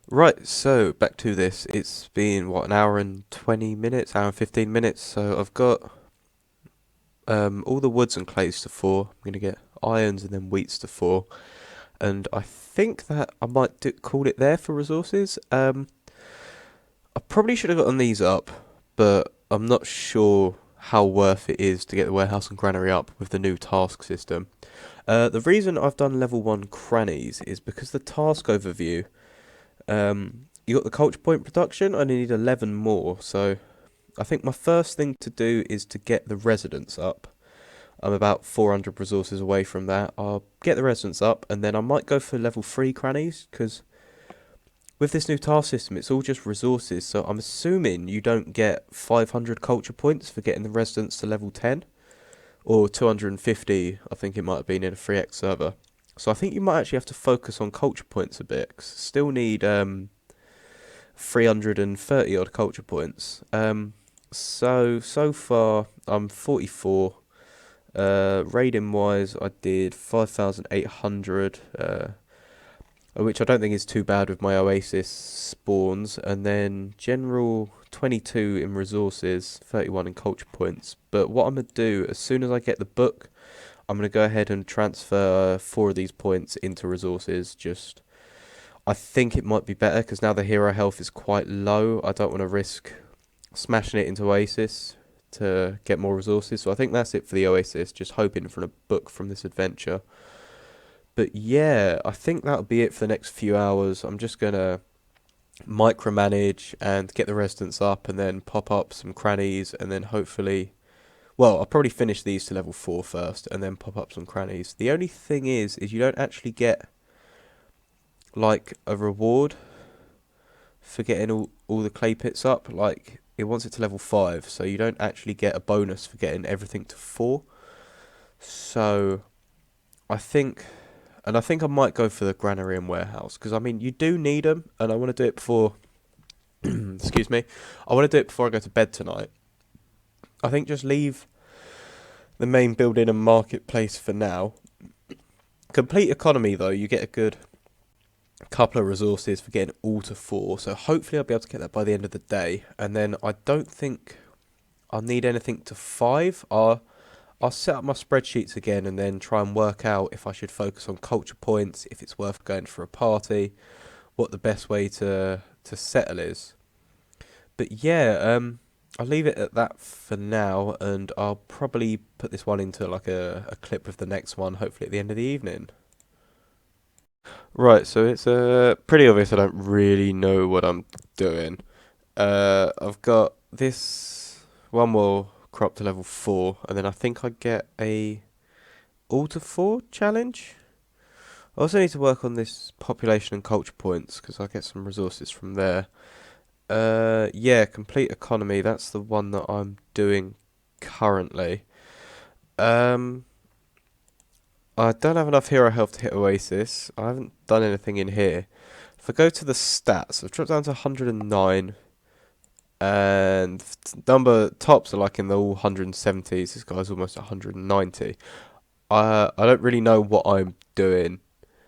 Right, so back to this. It's been what, an hour and 20 minutes, hour and 15 minutes. So I've got all the woods and clays to 4. I'm gonna get irons and then wheats to 4. And I think that I might call it there for resources. I probably should have gotten these up, but I'm not sure how worth it is to get the warehouse and granary up with the new task system. The reason I've done level 1 crannies is because the task overview. You got the culture point production. I need 11 more, so I think my first thing to do is to get the residents up. I'm about 400 resources away from that. I'll get the residents up, and then I might go for level 3 crannies, because with this new task system, it's all just resources, so I'm assuming you don't get 500 culture points for getting the residents to level 10, or 250, I think it might have been in a 3x server. So I think you might actually have to focus on culture points a bit, 'cause still need 330 odd culture points. So far I'm 44. Raiding wise, I did 5,800, which I don't think is too bad with my Oasis spawns, and then general 22 in resources, 31 in culture points. But what I'm gonna do as soon as I get the book, I'm gonna go ahead and transfer 4 of these points into resources. Just I think it might be better because now the hero health is quite low. I don't want to risk smashing it into Oasis to get more resources. So I think that's it for the Oasis. Just hoping for a book from this adventure. But yeah, I think that'll be it for the next few hours. I'm just gonna micromanage and get the residents up and then pop up some crannies and then hopefully, well, I'll probably finish these to level 4 first and then pop up some crannies. The only thing is you don't actually get like a reward for getting all the clay pits up. Like, it wants it to level 5, so you don't actually get a bonus for getting everything to 4. So I think, and I think I might go for the granary and warehouse, because I mean you do need them, and I want to do it before excuse me, I want to do it before I go to bed tonight. I think just leave the main building and marketplace for now. Complete economy though, you get a good couple of resources for getting all to 4, so hopefully I'll be able to get that by the end of the day. And then I don't think I'll need anything to 5. I'll set up my spreadsheets again and then try and work out if I should focus on culture points, if it's worth going for a party, what the best way to settle is. But yeah, I'll leave it at that for now, and I'll probably put this one into like a clip of the next one, hopefully at the end of the evening. Right, so it's pretty obvious I don't really know what I'm doing. I've got this one more crop to level 4, and then I think I get a all to 4 challenge. I also need to work on this population and culture points because I get some resources from there. Yeah, complete economy. That's the one that I'm doing currently. Um, I don't have enough hero health to hit Oasis. I haven't done anything in here. If I go to the stats, I've dropped down to 109, and number tops are like in the all 170s. This guy's almost 190. I don't really know what I'm doing.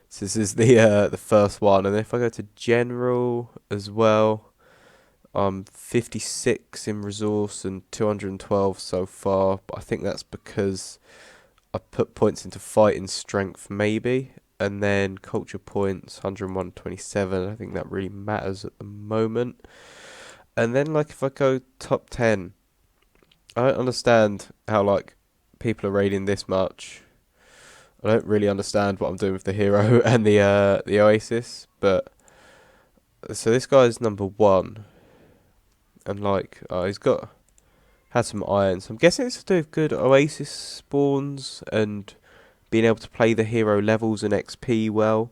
So this is the first one, and if I go to general as well, I'm 56 in resource and 212 so far. But I think that's because I put points into fighting strength maybe, and then culture points 101.27. I think that really matters at the moment. And then like if I go top 10, I don't understand how like people are rating this much. I don't really understand what I'm doing with the hero and the Oasis, but so this guy's number 1, and like he's got had some irons. I'm guessing it's to do with good Oasis spawns and being able to play the hero levels and XP well.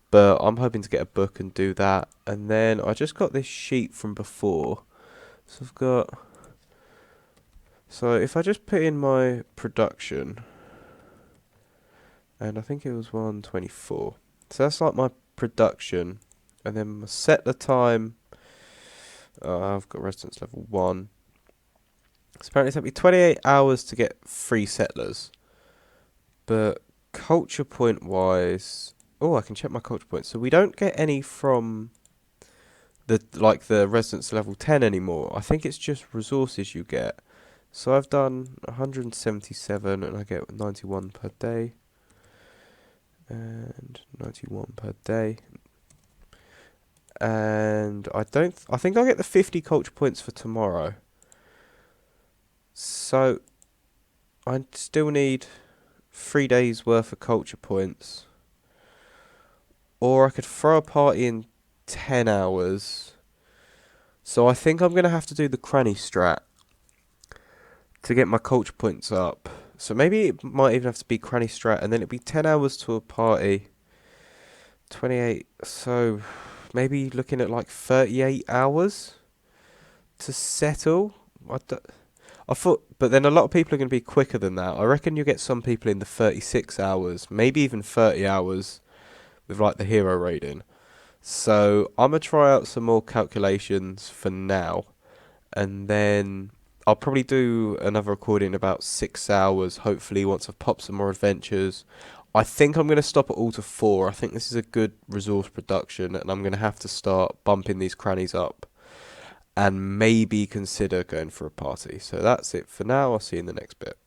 But I'm hoping to get a book and do that. And then I just got this sheet from before. So I've got. So if I just put in my production, and I think it was 124. So that's like my production. And then set the time. I've got residence level 1. So apparently it took me 28 hours to get 3 settlers. But culture point wise, oh, I can check my culture points. So we don't get any from the residence level 10 anymore. I think it's just resources you get. So I've done 177 and I get 91 per day. And 91 per day. And I think I'll get the 50 culture points for tomorrow. So I still need 3 days worth of culture points. Or I could throw a party in 10 hours. So I think I'm going to have to do the cranny strat to get my culture points up. So maybe it might even have to be cranny strat, and then it'd be 10 hours to a party. 28, so maybe looking at like 38 hours to settle. I thought, but then a lot of people are going to be quicker than that. I reckon you get some people in the 36 hours, maybe even 30 hours with like the hero raiding. So I'm going to try out some more calculations for now, and then I'll probably do another recording in about 6 hours, hopefully, once I've popped some more adventures. I think I'm going to stop it all to 4. I think this is a good resource production, and I'm going to have to start bumping these crannies up and maybe consider going for a party. So that's it for now. I'll see you in the next bit.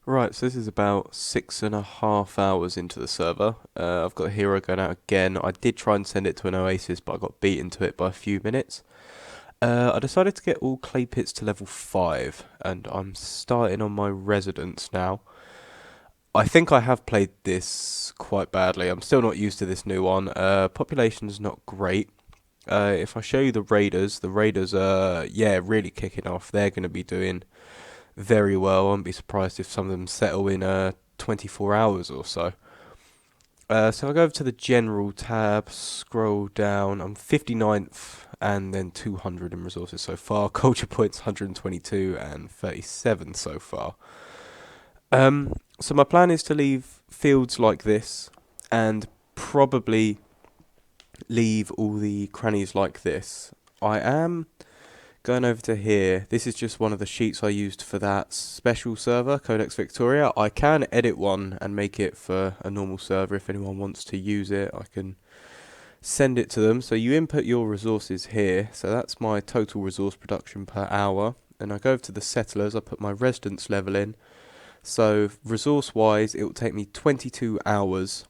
Right, so this is about 6.5 hours into the server. I've got a hero going out again. I did try and send it to an oasis, but I got beaten to it by a few minutes. I decided to get all clay pits to level 5, and I'm starting on my residence now. I think I have played this quite badly. I'm still not used to this new one. Population's not great. If I show you the raiders are, yeah, really kicking off. They're going to be doing very well. I wouldn't be surprised if some of them settle in 24 hours or so. So I go over to the general tab, scroll down. I'm 59th and then 200 in resources so far. Culture points 122 and 37 so far. So my plan is to leave fields like this and probably leave all the crannies like this. I am going over to here. This is just one of the sheets I used for that special server, Codex Victoria. I can edit one and make it for a normal server if anyone wants to use it. I can send it to them. So you input your resources here. So that's my total resource production per hour. And I go over to the settlers. I put my residence level in. So resource-wise, it will take me 22 hours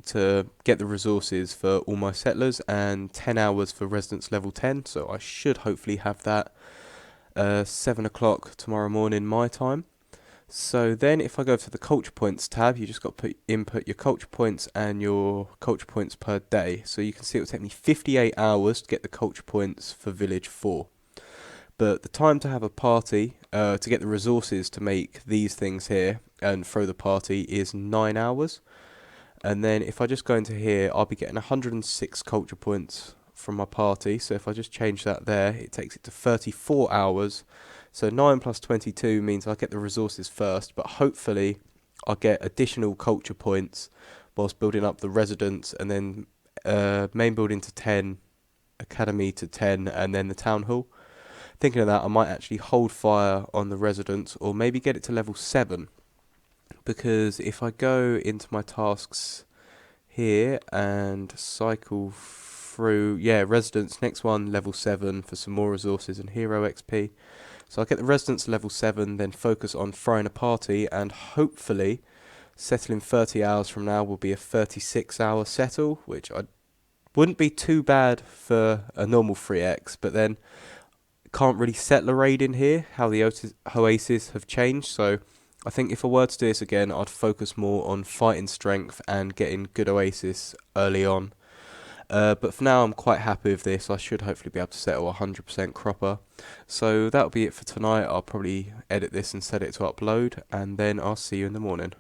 to get the resources for all my settlers and 10 hours for residence level 10. So I should hopefully have that 7 o'clock tomorrow morning my time. So then if I go to the culture points tab, you just got to input your culture points and your culture points per day. So you can see it will take me 58 hours to get the culture points for village 4. But the time to have a party, to get the resources to make these things here and throw the party is 9 hours. And then if I just go into here, I'll be getting 106 culture points from my party. So if I just change that there, it takes it to 34 hours. So 9 plus 22 means I'll get the resources first, but hopefully I'll get additional culture points whilst building up the residence, and then main building to 10, academy to 10, and then the town hall. Thinking of that, I might actually hold fire on the residence, or maybe get it to level 7. Because if I go into my tasks here and cycle through, yeah, residence, next one, level 7 for some more resources and hero XP. So I'll get the residence level 7, then focus on throwing a party, and hopefully settling 30 hours from now will be a 36-hour settle, which I wouldn't be too bad for a normal 3x, but then can't really settle a raid in here, how the oasis have changed. So I think if I were to do this again, I'd focus more on fighting strength and getting good oasis early on. But for now, I'm quite happy with this. I should hopefully be able to settle 100% cropper. So that'll be it for tonight. I'll probably edit this and set it to upload, and then I'll see you in the morning.